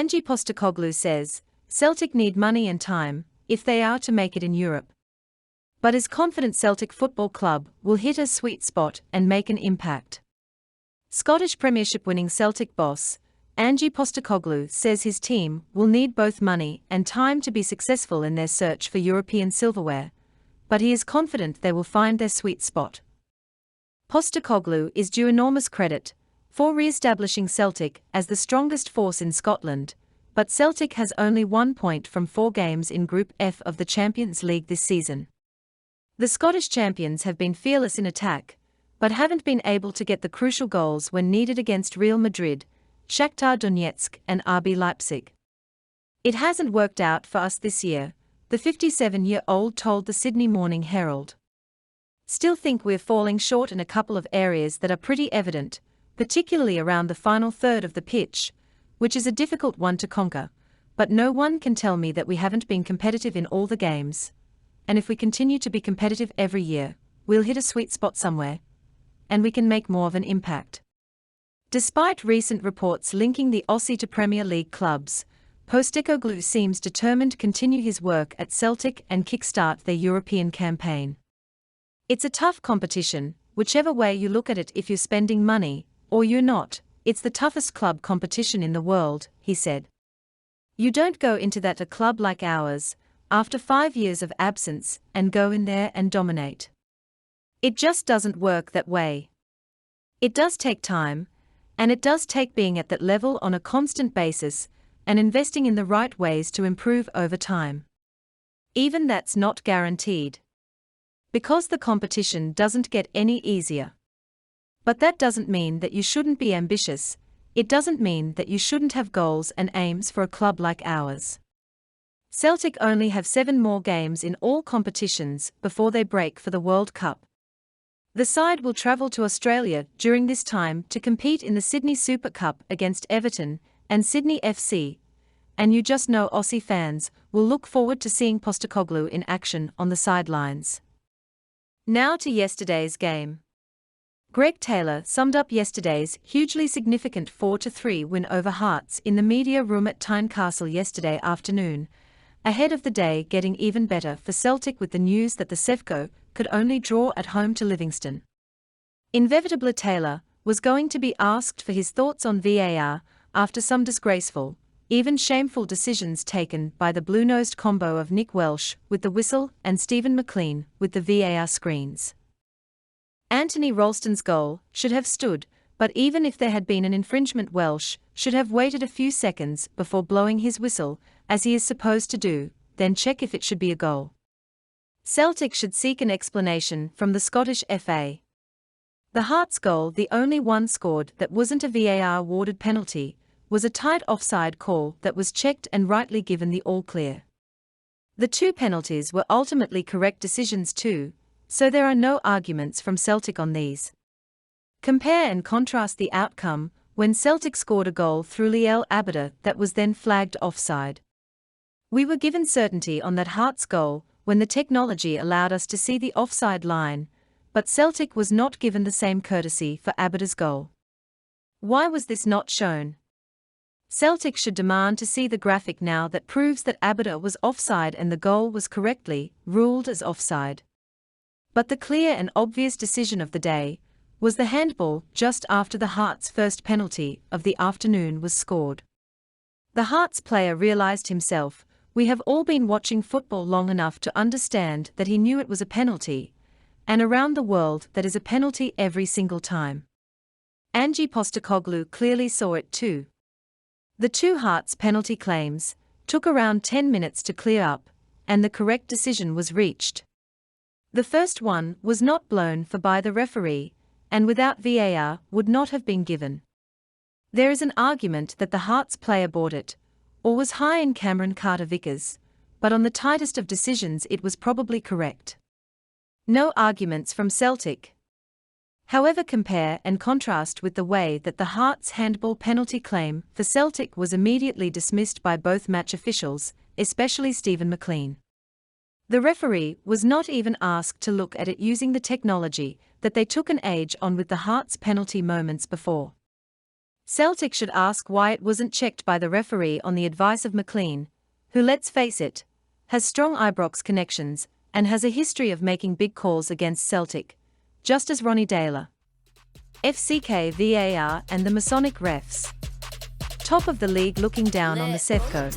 Ange Postecoglou says, Celtic need money and time, if they are to make it in Europe. But is confident Celtic Football Club will hit a sweet spot and make an impact. Scottish Premiership-winning Celtic boss, Ange Postecoglou says his team will need both money and time to be successful in their search for European silverware, but he is confident they will find their sweet spot. Postecoglou is due enormous credit for re-establishing Celtic as the strongest force in Scotland, but Celtic has only 1 point from 4 games in Group F of the Champions League this season. The Scottish champions have been fearless in attack, but haven't been able to get the crucial goals when needed against Real Madrid, Shakhtar Donetsk and RB Leipzig. It hasn't worked out for us this year, the 57-year-old told the Sydney Morning Herald. Still think we're falling short in a couple of areas that are pretty evident, particularly around the final third of the pitch, which is a difficult one to conquer, but no one can tell me that we haven't been competitive in all the games. And if we continue to be competitive every year, we'll hit a sweet spot somewhere, and we can make more of an impact. Despite recent reports linking the Aussie to Premier League clubs, Postecoglou seems determined to continue his work at Celtic and kickstart their European campaign. It's a tough competition, whichever way you look at it. If you're spending money, or you're not, it's the toughest club competition in the world, he said. You don't go into that a club like ours, after 5 years of absence, and go in there and dominate. It just doesn't work that way. It does take time, and it does take being at that level on a constant basis, and investing in the right ways to improve over time. Even that's not guaranteed. Because the competition doesn't get any easier. But that doesn't mean that you shouldn't be ambitious, it doesn't mean that you shouldn't have goals and aims for a club like ours. Celtic only have 7 more games in all competitions before they break for the World Cup. The side will travel to Australia during this time to compete in the Sydney Super Cup against Everton and Sydney FC, and you just know Aussie fans will look forward to seeing Postecoglou in action on the sidelines. Now to yesterday's game. Greg Taylor summed up yesterday's hugely significant 4-3 win over Hearts in the media room at Tynecastle yesterday afternoon, ahead of the day getting even better for Celtic with the news that the Sevco could only draw at home to Livingston. Inevitably Taylor was going to be asked for his thoughts on VAR after some disgraceful, even shameful decisions taken by the blue-nosed combo of Nick Welsh with the whistle and Stephen McLean with the VAR screens. Anthony Ralston's goal should have stood, but even if there had been an infringement, Welsh should have waited a few seconds before blowing his whistle, as he is supposed to do, then check if it should be a goal. Celtic should seek an explanation from the Scottish FA. The Hearts goal, the only one scored that wasn't a VAR-awarded penalty, was a tight offside call that was checked and rightly given the all-clear. The 2 penalties were ultimately correct decisions too, so there are no arguments from Celtic on these. Compare and contrast the outcome when Celtic scored a goal through Liel Abada that was then flagged offside. We were given certainty on that Hearts goal when the technology allowed us to see the offside line, but Celtic was not given the same courtesy for Abada's goal. Why was this not shown? Celtic should demand to see the graphic now that proves that Abada was offside and the goal was correctly ruled as offside. But the clear and obvious decision of the day was the handball just after the Hearts' first penalty of the afternoon was scored. The Hearts player realised himself, we have all been watching football long enough to understand that he knew it was a penalty, and around the world that is a penalty every single time. Ange Postecoglou clearly saw it too. The 2 Hearts penalty claims took around 10 minutes to clear up, and the correct decision was reached. The first one was not blown for by the referee, and without VAR would not have been given. There is an argument that the Hearts player bought it, or was high in Cameron Carter-Vickers, but on the tightest of decisions it was probably correct. No arguments from Celtic. However, compare and contrast with the way that the Hearts handball penalty claim for Celtic was immediately dismissed by both match officials, especially Stephen McLean. The referee was not even asked to look at it using the technology that they took an age on with the Hearts penalty moments before. Celtic should ask why it wasn't checked by the referee on the advice of McLean, who, let's face it, has strong Ibrox connections and has a history of making big calls against Celtic, just as Ronnie Deila. FCK VAR and the Masonic refs. Top of the league looking down on the Sevco.